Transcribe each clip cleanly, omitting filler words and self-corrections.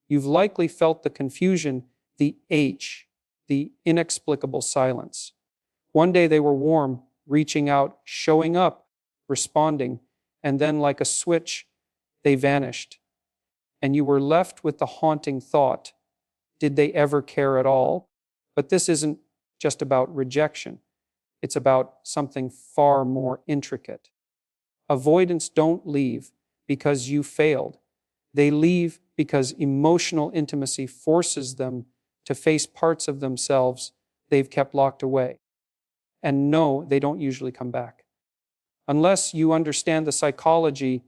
You've likely felt the confusion, the the inexplicable silence. One day they were warm, reaching out, showing up, responding, and then, like a switch, they vanished. And you were left with the haunting thought, did they ever care at all? But this isn't just about rejection. It's about something far more intricate. Avoidants don't leave because you failed. They leave because emotional intimacy forces them to face parts of themselves they've kept locked away. And no, they don't usually come back. Unless you understand the psychology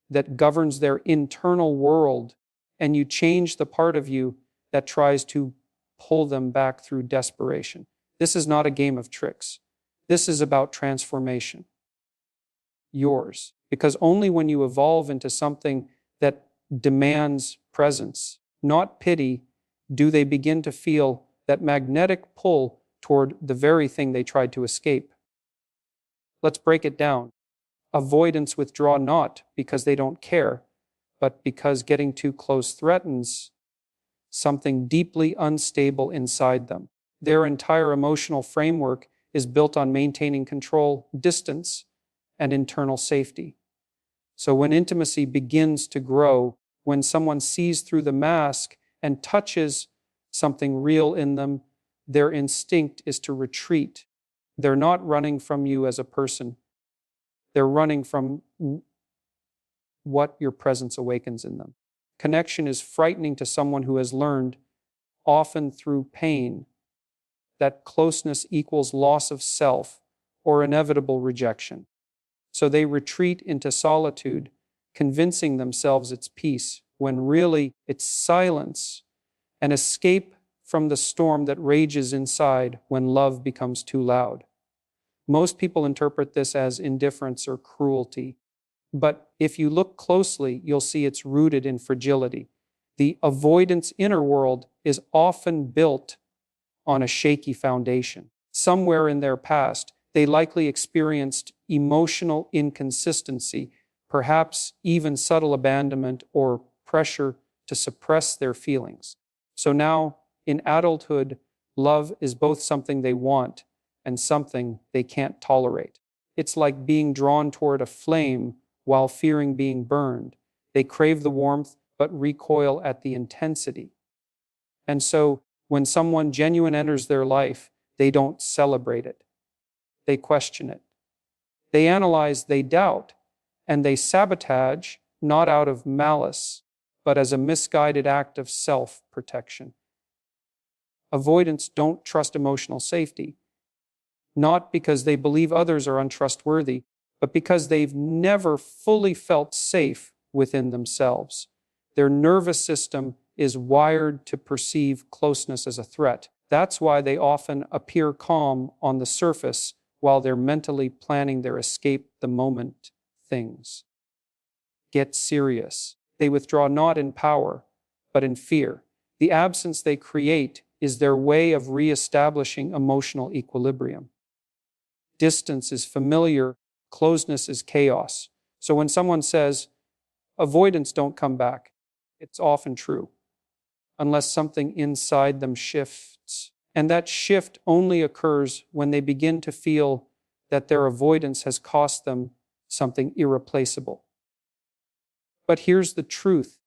that governs their internal world and you change the part of you that tries to pull them back through desperation. This is not a game of tricks. This is about transformation. Yours. Because only when you evolve into something that demands presence, not pity, do they begin to feel that magnetic pull toward the very thing they tried to escape. Let's break it down. Avoidants withdraw not because they don't care, but because getting too close threatens something deeply unstable inside them. Their entire emotional framework is built on maintaining control, distance, and internal safety. So when intimacy begins to grow, when someone sees through the mask and touches something real in them, their instinct is to retreat. They're not running from you as a person. They're running from what your presence awakens in them. Connection is frightening to someone who has learned, often through pain, that closeness equals loss of self or inevitable rejection. So they retreat into solitude, convincing themselves it's peace, when really it's silence, an escape from the storm that rages inside when love becomes too loud. Most people interpret this as indifference or cruelty, but if you look closely, you'll see it's rooted in fragility. The avoidance inner world is often built on a shaky foundation. Somewhere in their past, they likely experienced emotional inconsistency, perhaps even subtle abandonment or pressure to suppress their feelings. So now, in adulthood, love is both something they want and something they can't tolerate. It's like being drawn toward a flame while fearing being burned. They crave the warmth but recoil at the intensity. And so, when someone genuine enters their life, they don't celebrate it. They question it. They analyze, they doubt, and they sabotage, not out of malice, but as a misguided act of self-protection. Avoidants don't trust emotional safety, not because they believe others are untrustworthy, but because they've never fully felt safe within themselves. Their nervous system is wired to perceive closeness as a threat. That's why they often appear calm on the surface while they're mentally planning their escape the moment things get serious. They withdraw not in power, but in fear. The absence they create is their way of reestablishing emotional equilibrium. Distance is familiar, closeness is chaos. So when someone says, avoidants don't come back, it's often true, unless something inside them shifts. And that shift only occurs when they begin to feel that their avoidance has cost them something irreplaceable. But here's the truth.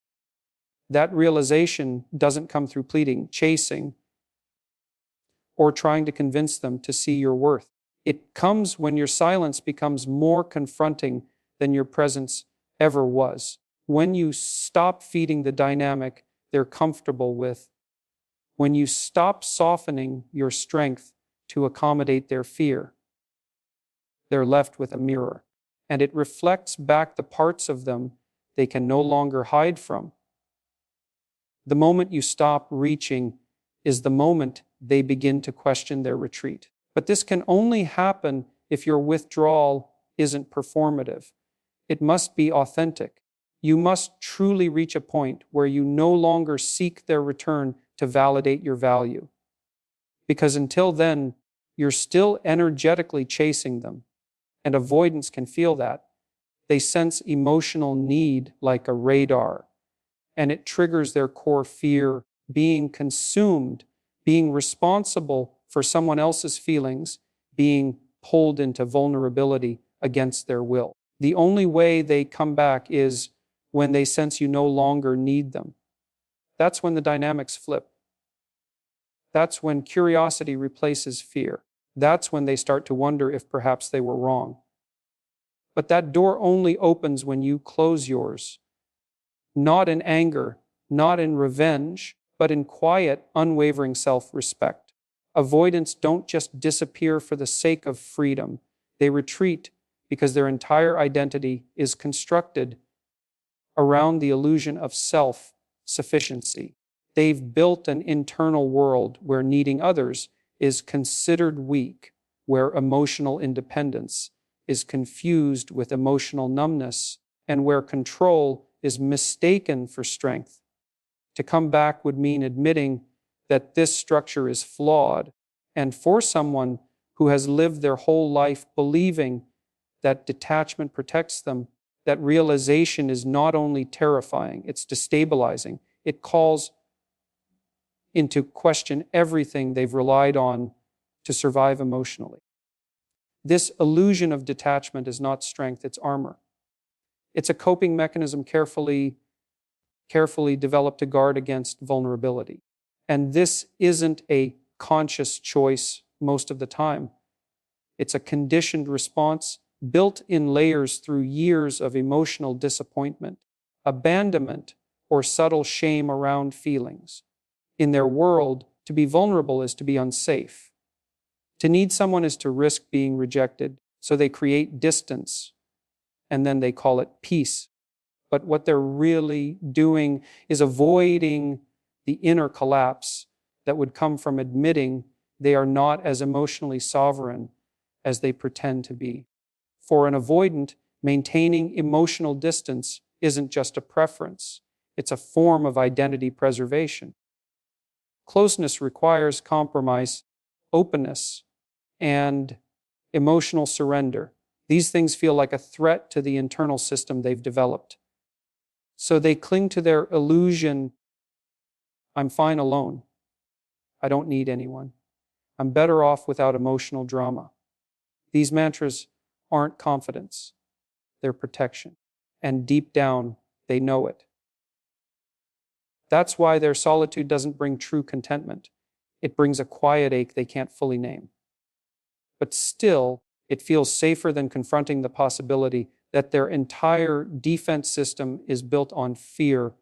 That realization doesn't come through pleading, chasing, or trying to convince them to see your worth. It comes when your silence becomes more confronting than your presence ever was. When you stop feeding the dynamic they're comfortable with. When you stop softening your strength to accommodate their fear. They're left with a mirror, and it reflects back the parts of them they can no longer hide from. The moment you stop reaching is the moment they begin to question their retreat. But this can only happen if your withdrawal isn't performative. It must be authentic. You must truly reach a point where you no longer seek their return to validate your value. Because until then, you're still energetically chasing them, and avoidance can feel that. They sense emotional need like a radar, and it triggers their core fear, being consumed, being responsible for someone else's feelings, being pulled into vulnerability against their will. The only way they come back is when they sense you no longer need them. That's when the dynamics flip. That's when curiosity replaces fear. That's when they start to wonder if perhaps they were wrong. But that door only opens when you close yours, not in anger, not in revenge, but in quiet, unwavering self-respect. Avoidants don't just disappear for the sake of freedom. They retreat because their entire identity is constructed around the illusion of self-sufficiency. They've built an internal world where needing others is considered weak, where emotional independence is confused with emotional numbness, and where control is mistaken for strength. To come back would mean admitting that this structure is flawed, and for someone who has lived their whole life believing that detachment protects them, that realization is not only terrifying, it's destabilizing. It calls into question everything they've relied on to survive emotionally. This illusion of detachment is not strength, it's armor. It's a coping mechanism carefully developed to guard against vulnerability. And this isn't a conscious choice most of the time. It's a conditioned response built in layers through years of emotional disappointment, abandonment, or subtle shame around feelings. In their world, to be vulnerable is to be unsafe. To need someone is to risk being rejected, so they create distance, and then they call it peace. But what they're really doing is avoiding the inner collapse that would come from admitting they are not as emotionally sovereign as they pretend to be. For an avoidant, maintaining emotional distance isn't just a preference, it's a form of identity preservation. Closeness requires compromise, openness, and emotional surrender. These things feel like a threat to the internal system they've developed. So they cling to their illusion, I'm fine alone. I don't need anyone. I'm better off without emotional drama. These mantras aren't confidence, they're protection. And deep down, they know it. That's why their solitude doesn't bring true contentment. It brings a quiet ache they can't fully name. But still, it feels safer than confronting the possibility that their entire defense system is built on fear,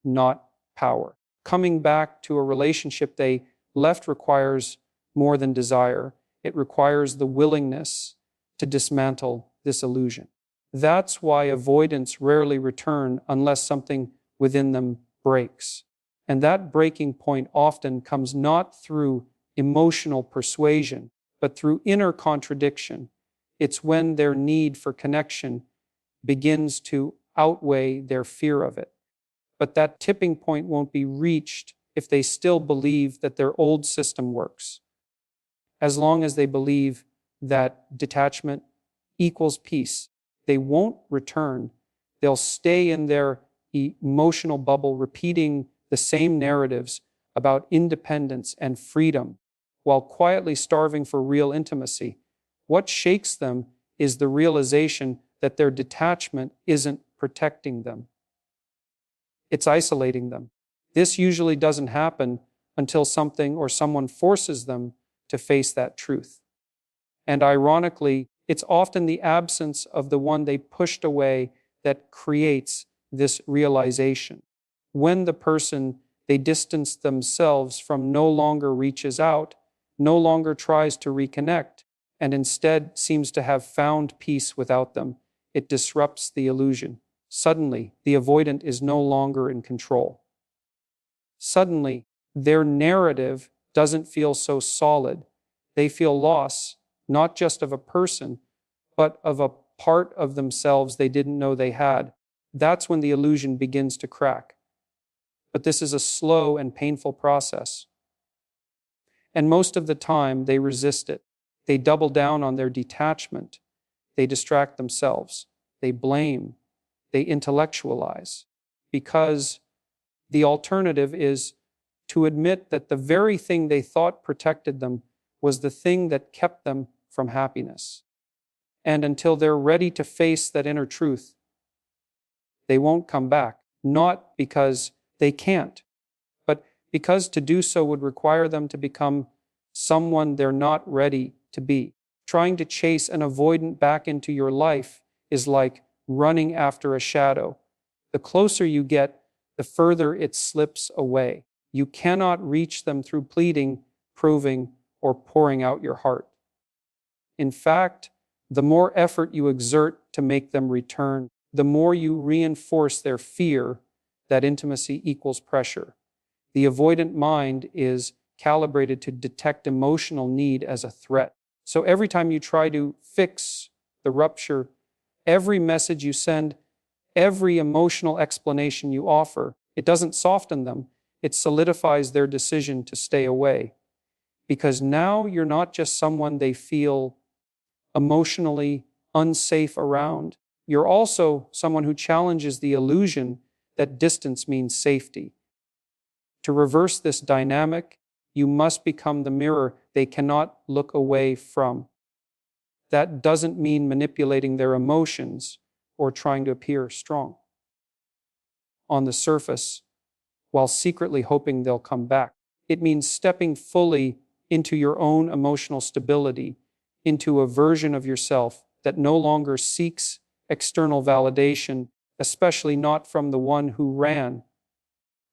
not power. Coming back to a relationship they left requires more than desire. It requires the willingness to dismantle this illusion. That's why avoidants rarely return unless something within them breaks. And that breaking point often comes not through emotional persuasion, but through inner contradiction. It's when their need for connection begins to outweigh their fear of it. But that tipping point won't be reached if they still believe that their old system works. As long as they believe that detachment equals peace, they won't return. They'll stay in their emotional bubble, repeating the same narratives about independence and freedom, while quietly starving for real intimacy. What shakes them is the realization that their detachment isn't protecting them. It's isolating them. This usually doesn't happen until something or someone forces them to face that truth. And ironically, it's often the absence of the one they pushed away that creates this realization. When the person they distance themselves from no longer reaches out, no longer tries to reconnect, and instead seems to have found peace without them, it disrupts the illusion. Suddenly, the avoidant is no longer in control. Suddenly, their narrative doesn't feel so solid. They feel loss, not just of a person, but of a part of themselves they didn't know they had. That's when the illusion begins to crack. But this is a slow and painful process. And most of the time, they resist it. They double down on their detachment. They distract themselves. They blame. They intellectualize. Because The alternative is to admit that the very thing they thought protected them was the thing that kept them from happiness. And until they're ready to face that inner truth, they won't come back, not because they can't, but because to do so would require them to become someone they're not ready to be. Trying to chase an avoidant back into your life is like running after a shadow. The closer you get, the further it slips away. You cannot reach them through pleading, proving, or pouring out your heart. In fact, the more effort you exert to make them return, the more you reinforce their fear that intimacy equals pressure. The avoidant mind is calibrated to detect emotional need as a threat. So every time you try to fix the rupture, every message you send, every emotional explanation you offer, it doesn't soften them, it solidifies their decision to stay away. Because now you're not just someone they feel emotionally unsafe around, you're also someone who challenges the illusion that distance means safety. To reverse this dynamic, you must become the mirror they cannot look away from. That doesn't mean manipulating their emotions or trying to appear strong on the surface while secretly hoping they'll come back. It means stepping fully into your own emotional stability, into a version of yourself that no longer seeks external validation, especially not from the one who ran.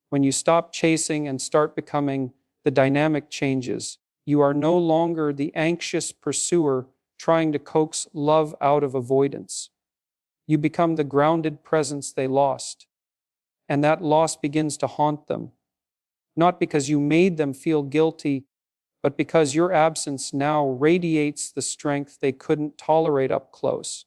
When you stop chasing and start becoming, the dynamic changes. You are no longer the anxious pursuer trying to coax love out of avoidance. You become the grounded presence they lost. And that loss begins to haunt them. Not because you made them feel guilty, but because your absence now radiates the strength they couldn't tolerate up close.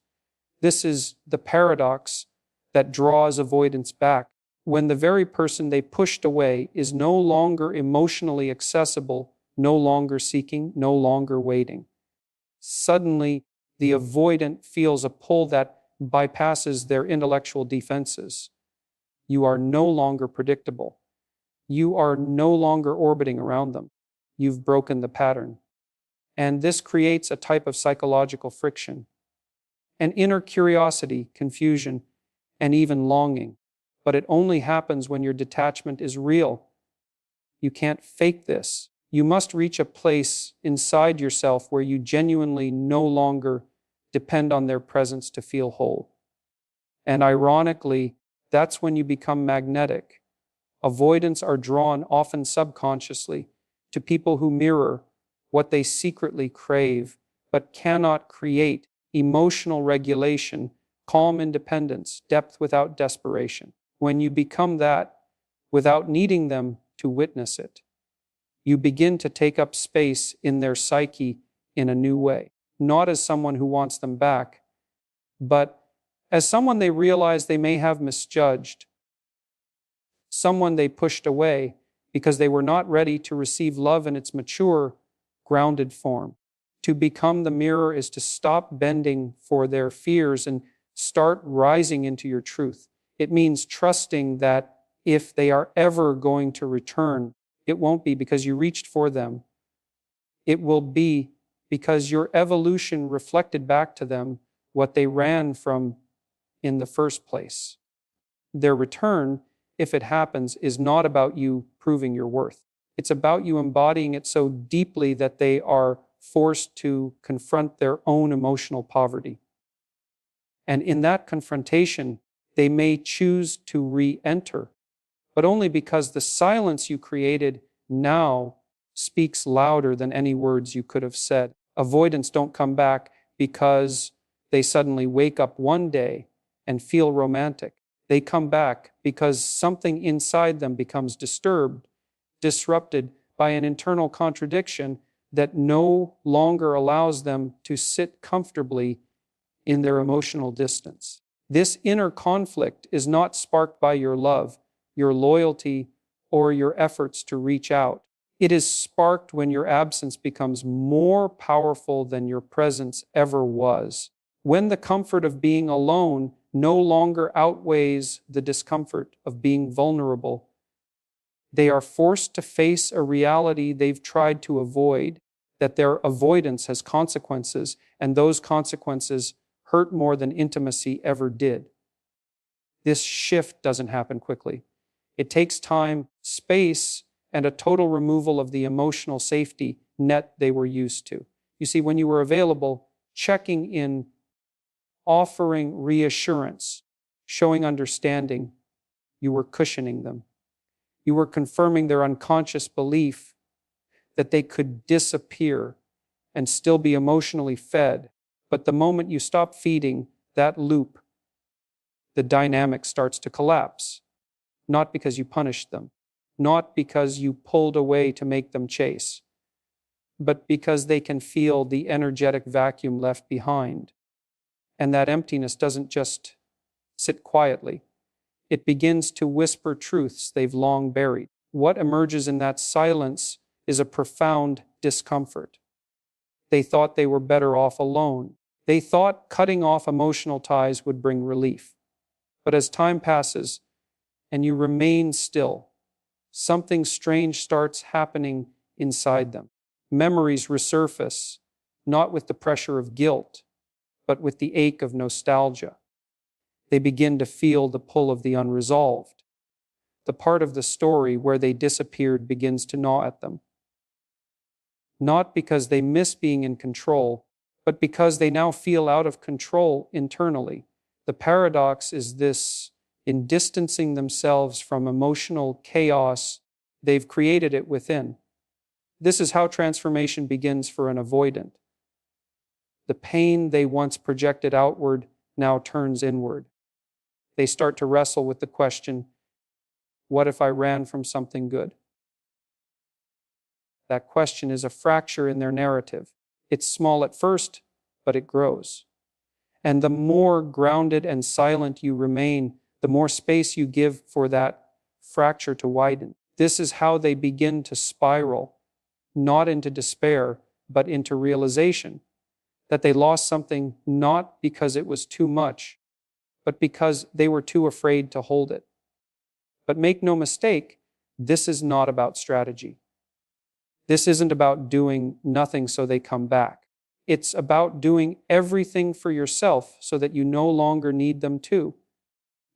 This is the paradox that draws avoidance back. When the very person they pushed away is no longer emotionally accessible, no longer seeking, no longer waiting. Suddenly, the avoidant feels a pull that bypasses their intellectual defenses. You are no longer predictable. You are no longer orbiting around them. You've broken the pattern. And this creates a type of psychological friction, an inner curiosity, confusion, and even longing. But it only happens when your detachment is real. You can't fake this. You must reach a place inside yourself where you genuinely no longer depend on their presence to feel whole. And ironically, that's when you become magnetic. Avoidants are drawn, often subconsciously, to people who mirror what they secretly crave, but cannot create: emotional regulation, calm independence, depth without desperation. When you become that, without needing them to witness it, you begin to take up space in their psyche in a new way, not as someone who wants them back, but as someone they realize they may have misjudged, someone they pushed away because they were not ready to receive love in its mature, grounded form. To become the mirror is to stop bending for their fears and start rising into your truth. It means trusting that if they are ever going to return, it won't be because you reached for them. It will be because your evolution reflected back to them what they ran from in the first place. Their return, if it happens, is not about you proving your worth. It's about you embodying it so deeply that they are forced to confront their own emotional poverty. And in that confrontation, they may choose to re-enter, but only because the silence you created now speaks louder than any words you could have said. Avoidants don't come back because they suddenly wake up one day and feel romantic. They come back because something inside them becomes disturbed, disrupted by an internal contradiction that no longer allows them to sit comfortably in their emotional distance. This inner conflict is not sparked by your love, your loyalty, or your efforts to reach out. It is sparked when your absence becomes more powerful than your presence ever was. When the comfort of being alone no longer outweighs the discomfort of being vulnerable, They are forced to face a reality they've tried to avoid, that their avoidance has consequences, and those consequences hurt more than intimacy ever did. This shift doesn't happen quickly. It takes time, space, and a total removal of the emotional safety net they were used to. You see, when you were available, checking in, offering reassurance, showing understanding, you were cushioning them. You were confirming their unconscious belief that they could disappear and still be emotionally fed. But the moment you stop feeding that loop, the dynamic starts to collapse. Not because you punished them, not because you pulled away to make them chase, but because they can feel the energetic vacuum left behind. And that emptiness doesn't just sit quietly. It begins to whisper truths they've long buried. What emerges in that silence is a profound discomfort. They thought they were better off alone. They thought cutting off emotional ties would bring relief. But as time passes and you remain still, something strange starts happening inside them. Memories resurface, not with the pressure of guilt, but with the ache of nostalgia. They begin to feel the pull of the unresolved. The part of the story where they disappeared begins to gnaw at them. Not because they miss being in control, but because they now feel out of control internally. The paradox is this: in distancing themselves from emotional chaos, they've created it within. This is how transformation begins for an avoidant. The pain they once projected outward now turns inward. They start to wrestle with the question, what if I ran from something good? That question is a fracture in their narrative. It's small at first, but it grows. And the more grounded and silent you remain, the more space you give for that fracture to widen. This is how they begin to spiral, not into despair, but into realization that they lost something not because it was too much, but because they were too afraid to hold it. But make no mistake, this is not about strategy. This isn't about doing nothing so they come back. It's about doing everything for yourself so that you no longer need them to.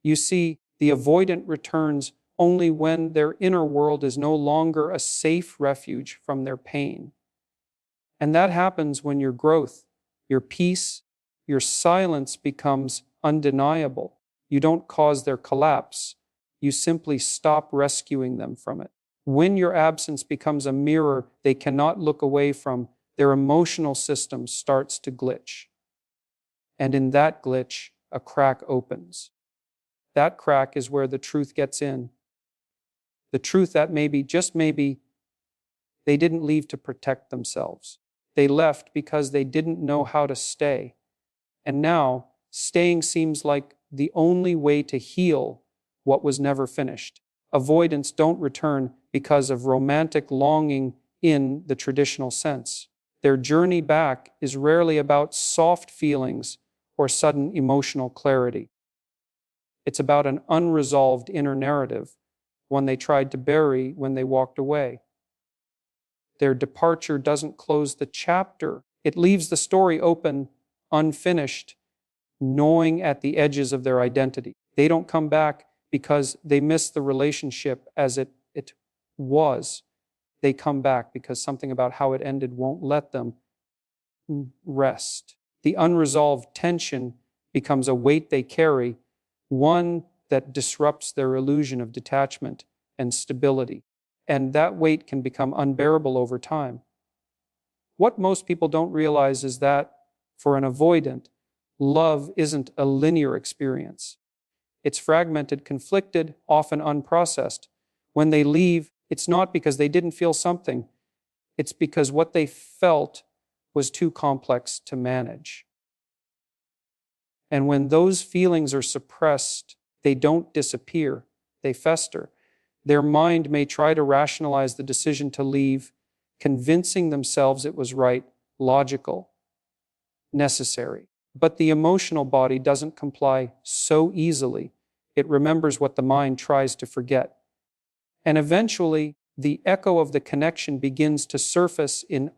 You see, the avoidant returns only when their inner world is no longer a safe refuge from their pain. And that happens when your growth, your peace, your silence becomes undeniable. You don't cause their collapse. You simply stop rescuing them from it. When your absence becomes a mirror they cannot look away from, their emotional system starts to glitch. And in that glitch, a crack opens. That crack is where the truth gets in. The truth that maybe, just maybe, they didn't leave to protect themselves. They left because they didn't know how to stay. And now, staying seems like the only way to heal what was never finished. Avoidants don't return because of romantic longing in the traditional sense. Their journey back is rarely about soft feelings or sudden emotional clarity. It's about an unresolved inner narrative, one they tried to bury when they walked away. Their departure doesn't close the chapter. It leaves the story open, unfinished, gnawing at the edges of their identity. They don't come back because they miss the relationship as it was. They come back because something about how it ended won't let them rest. The unresolved tension becomes a weight they carry, one that disrupts their illusion of detachment and stability. And that weight can become unbearable over time. What most people don't realize is that, for an avoidant, love isn't a linear experience. It's fragmented, conflicted, often unprocessed. When they leave, it's not because they didn't feel something. It's because what they felt was too complex to manage. And when those feelings are suppressed, they don't disappear, they fester. Their mind may try to rationalize the decision to leave, convincing themselves it was right, logical, necessary. But the emotional body doesn't comply so easily. It remembers what the mind tries to forget. And eventually, the echo of the connection begins to surface in